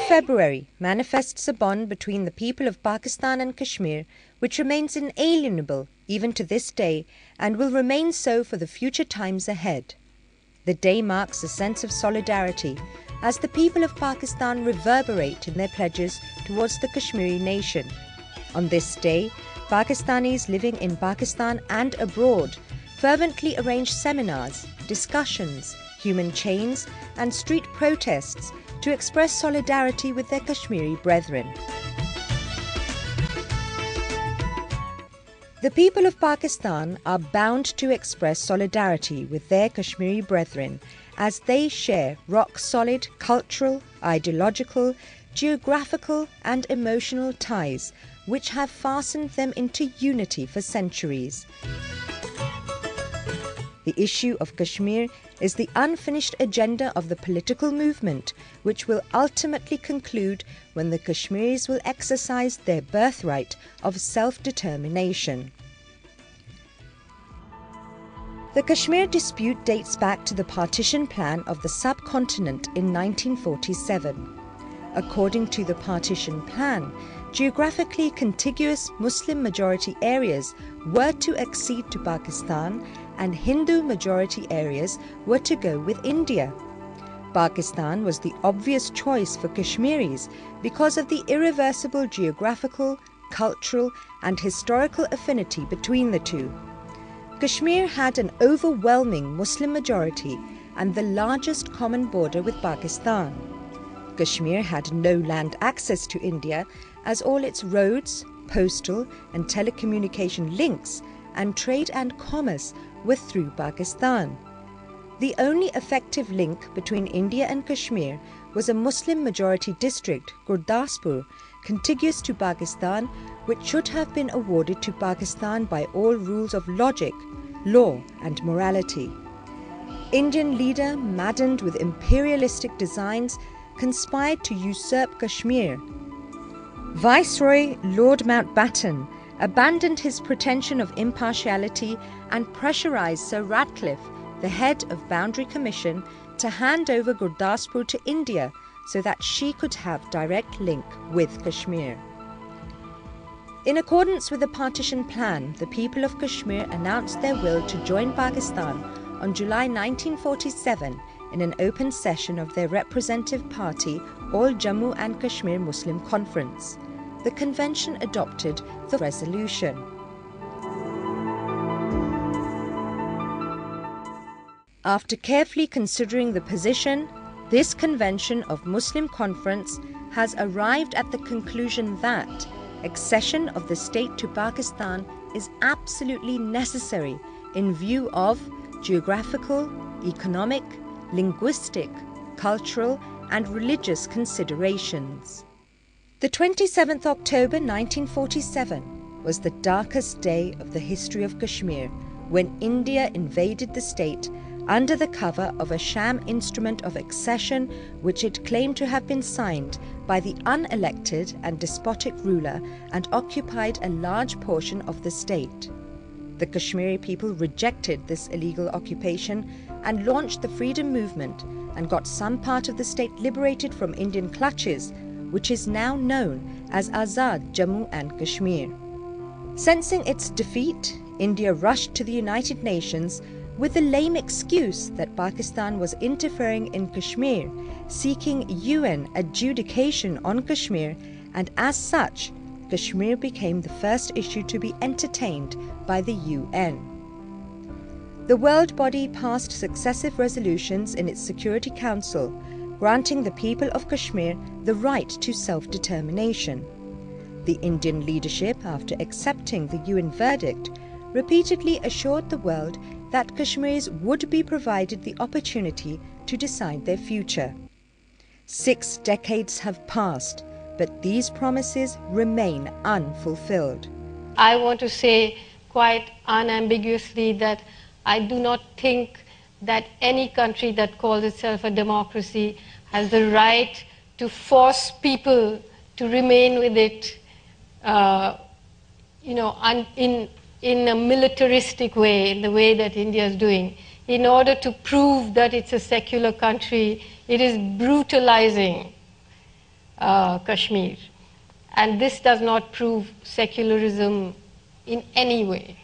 February manifests a bond between the people of Pakistan and Kashmir which remains inalienable even to this day and will remain so for the future times ahead. The day marks a sense of solidarity as the people of Pakistan reverberate in their pledges towards the Kashmiri nation. On this day, Pakistanis living in Pakistan and abroad fervently arrange seminars, discussions, human chains and street protests to express solidarity with their Kashmiri brethren. The people of Pakistan are bound to express solidarity with their Kashmiri brethren as they share rock-solid cultural, ideological, geographical and emotional ties which have fastened them into unity for centuries. The issue of Kashmir is the unfinished agenda of the political movement which will ultimately conclude when the Kashmiris will exercise their birthright of self-determination. The Kashmir dispute dates back to the partition plan of the subcontinent in 1947. According to the partition plan, geographically contiguous Muslim-majority areas were to accede to Pakistan and Hindu-majority areas were to go with India. Pakistan was the obvious choice for Kashmiris because of the irreversible geographical, cultural and historical affinity between the two. Kashmir had an overwhelming Muslim majority and the largest common border with Pakistan. Kashmir had no land access to India as all its roads, postal and telecommunication links and trade and commerce were through Pakistan. The only effective link between India and Kashmir was a Muslim-majority district, Gurdaspur, contiguous to Pakistan, which should have been awarded to Pakistan by all rules of logic, law and morality. Indian leader, maddened with imperialistic designs, conspired to usurp Kashmir. Viceroy Lord Mountbatten abandoned his pretension of impartiality and pressurized Sir Ratcliffe, the head of Boundary Commission, to hand over Gurdaspur to India so that she could have direct link with Kashmir. In accordance with the partition plan, the people of Kashmir announced their will to join Pakistan on July 1947 in an open session of their representative party, All Jammu and Kashmir Muslim Conference. The convention adopted the resolution. After carefully considering the position, this convention of Muslim Conference has arrived at the conclusion that accession of the state to Pakistan is absolutely necessary in view of geographical, economic, linguistic, cultural and religious considerations. The 27th October 1947 was the darkest day of the history of Kashmir when India invaded the state under the cover of a sham instrument of accession which it claimed to have been signed by the unelected and despotic ruler and occupied a large portion of the state. The Kashmiri people rejected this illegal occupation and launched the freedom movement and got some part of the state liberated from Indian clutches, which is now known as Azad Jammu and Kashmir. Sensing its defeat, India rushed to the United Nations with the lame excuse that Pakistan was interfering in Kashmir, seeking UN adjudication on Kashmir, and as such, Kashmir became the first issue to be entertained by the UN. The world body passed successive resolutions in its Security Council, granting the people of Kashmir the right to self-determination. The Indian leadership, after accepting the UN verdict, repeatedly assured the world that Kashmiris would be provided the opportunity to decide their future. 6 decades have passed, but these promises remain unfulfilled. I want to say quite unambiguously that I do not think that any country that calls itself a democracy has the right to force people to remain with it, in a militaristic way, in the way that India is doing. In order to prove that it's a secular country, it is brutalizing Kashmir. And this does not prove secularism in any way.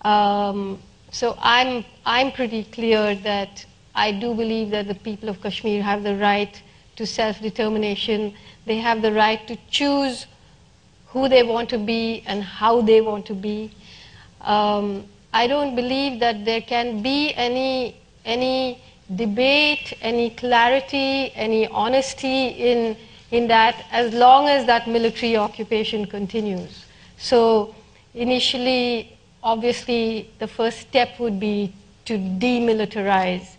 So I'm pretty clear that I do believe that the people of Kashmir have the right to self-determination. They have the right to choose who they want to be and how they want to be. I don't believe that there can be any debate, any clarity, any honesty in that as long as that military occupation continues. So initially, obviously, the first step would be to demilitarize,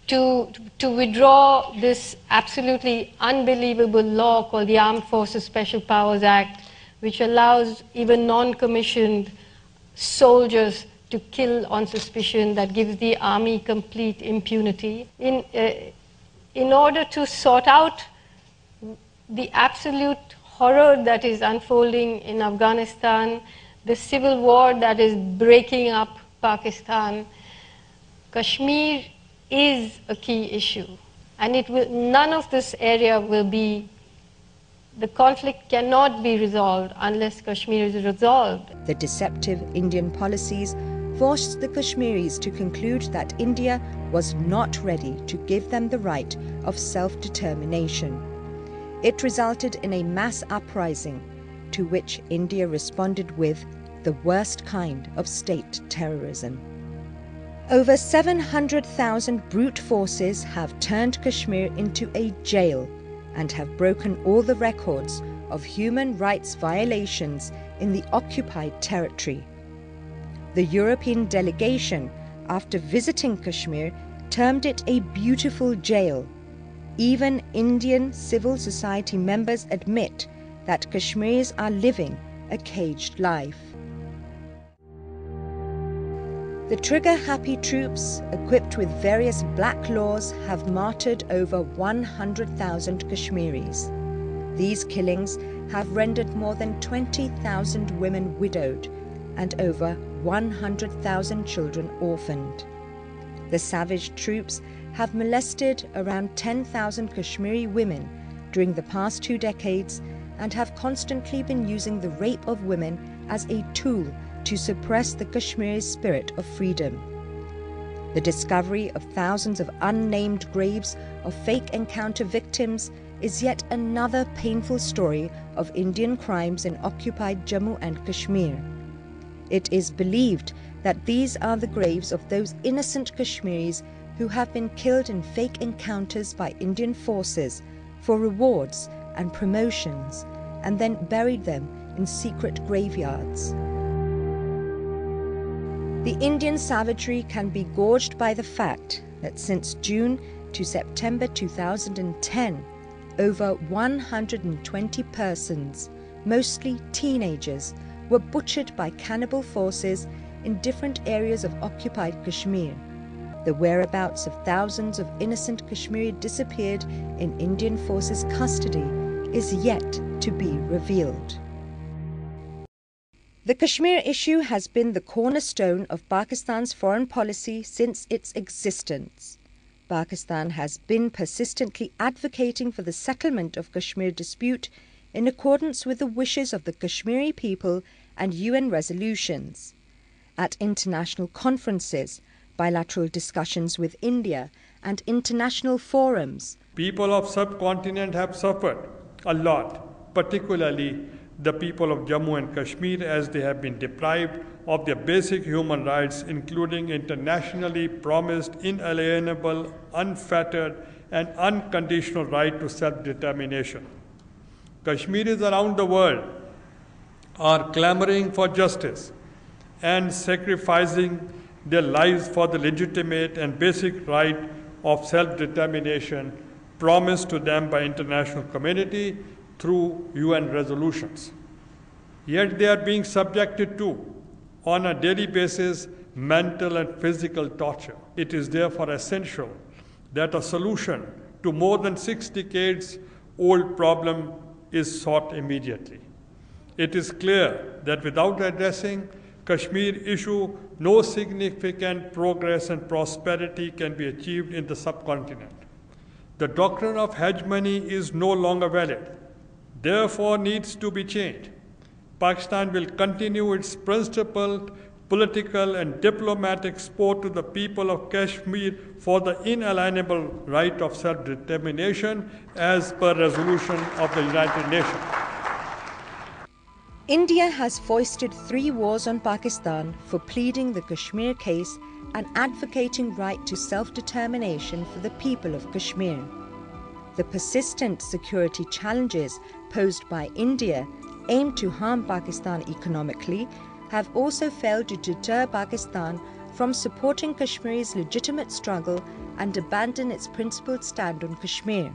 to withdraw this absolutely unbelievable law called the Armed Forces Special Powers Act, which allows even non-commissioned soldiers to kill on suspicion, that gives the army complete impunity. In order to sort out the absolute horror that is unfolding in Afghanistan, the civil war that is breaking up Pakistan, Kashmir is a key issue. And none of this area will be, the conflict cannot be resolved unless Kashmir is resolved. The deceptive Indian policies forced the Kashmiris to conclude that India was not ready to give them the right of self-determination. It resulted in a mass uprising, to which India responded with the worst kind of state terrorism. Over 700,000 brute forces have turned Kashmir into a jail and have broken all the records of human rights violations in the occupied territory. The European delegation, after visiting Kashmir, termed it a beautiful jail. Even Indian civil society members admit that Kashmiris are living a caged life. The trigger-happy troops, equipped with various black laws, have martyred over 100,000 Kashmiris. These killings have rendered more than 20,000 women widowed and over 100,000 children orphaned. The savage troops have molested around 10,000 Kashmiri women during the past 2 decades and have constantly been using the rape of women as a tool to suppress the Kashmiri spirit of freedom. The discovery of thousands of unnamed graves of fake encounter victims is yet another painful story of Indian crimes in occupied Jammu and Kashmir. It is believed that these are the graves of those innocent Kashmiris who have been killed in fake encounters by Indian forces for rewards and promotions, and then buried them in secret graveyards. The Indian savagery can be gauged by the fact that since June to September 2010, over 120 persons, mostly teenagers, were butchered by cannibal forces in different areas of occupied Kashmir. The whereabouts of thousands of innocent Kashmiri disappeared in Indian forces' custody is yet to be revealed. The Kashmir issue has been the cornerstone of Pakistan's foreign policy since its existence. Pakistan has been persistently advocating for the settlement of Kashmir dispute in accordance with the wishes of the Kashmiri people and UN resolutions. At international conferences, bilateral discussions with India, and international forums, people of subcontinent have suffered a lot, particularly the people of Jammu and Kashmir, as they have been deprived of their basic human rights, including internationally promised inalienable, unfettered, and unconditional right to self-determination. Kashmiris around the world are clamoring for justice and sacrificing their lives for the legitimate and basic right of self-determination promised to them by international community through UN resolutions. Yet they are being subjected to, on a daily basis, mental and physical torture. It is therefore essential that a solution to more than 6 decades old problem is sought immediately. It is clear that without addressing Kashmir issue, no significant progress and prosperity can be achieved in the subcontinent. The doctrine of hegemony is no longer valid, therefore needs to be changed. Pakistan will continue its principled political and diplomatic support to the people of Kashmir for the inalienable right of self-determination as per resolution of the United Nations. India has foisted 3 wars on Pakistan for pleading the Kashmir case and advocating right to self-determination for the people of Kashmir. The persistent security challenges posed by India aimed to harm Pakistan economically have also failed to deter Pakistan from supporting Kashmir's legitimate struggle and abandon its principled stand on Kashmir.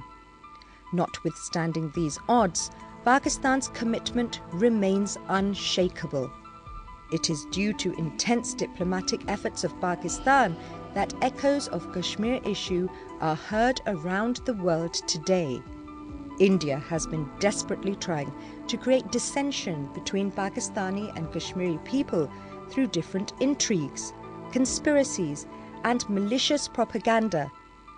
Notwithstanding these odds, Pakistan's commitment remains unshakable. It is due to intense diplomatic efforts of Pakistan that echoes of Kashmir issue are heard around the world today. India has been desperately trying to create dissension between Pakistani and Kashmiri people through different intrigues, conspiracies, and malicious propaganda,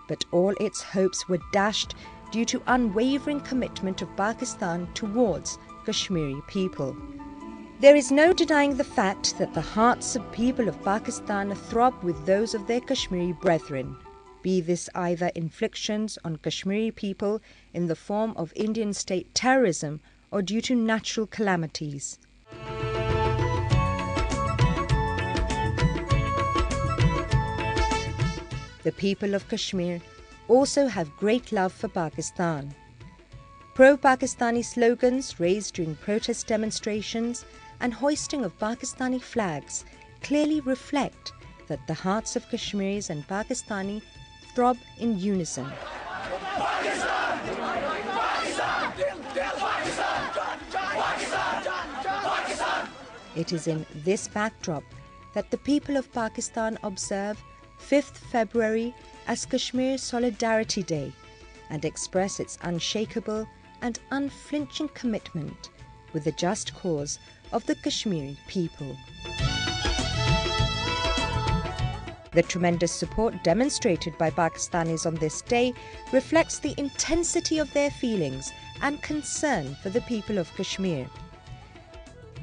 but all its hopes were dashed due to unwavering commitment of Pakistan towards Kashmiri people. There is no denying the fact that the hearts of people of Pakistan throb with those of their Kashmiri brethren, be this either inflictions on Kashmiri people in the form of Indian state terrorism or due to natural calamities. The people of Kashmir also have great love for Pakistan. Pro-Pakistani slogans raised during protest demonstrations and hoisting of Pakistani flags clearly reflect that the hearts of Kashmiris and Pakistani throb in unison. It is in this backdrop that the people of Pakistan observe 5th February as Kashmir Solidarity Day and express its unshakable and unflinching commitment with the just cause of the Kashmiri people. The tremendous support demonstrated by Pakistanis on this day reflects the intensity of their feelings and concern for the people of Kashmir.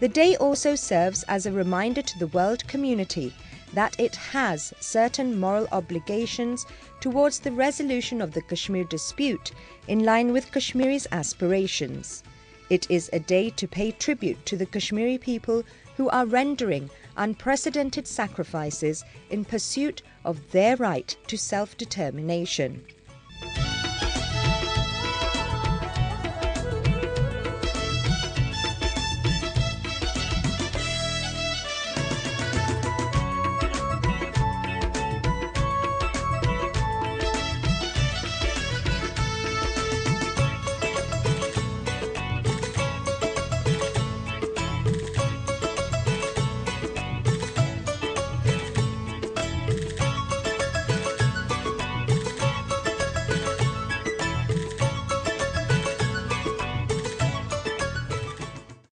The day also serves as a reminder to the world community that it has certain moral obligations towards the resolution of the Kashmir dispute in line with Kashmiri's aspirations. It is a day to pay tribute to the Kashmiri people who are rendering unprecedented sacrifices in pursuit of their right to self-determination.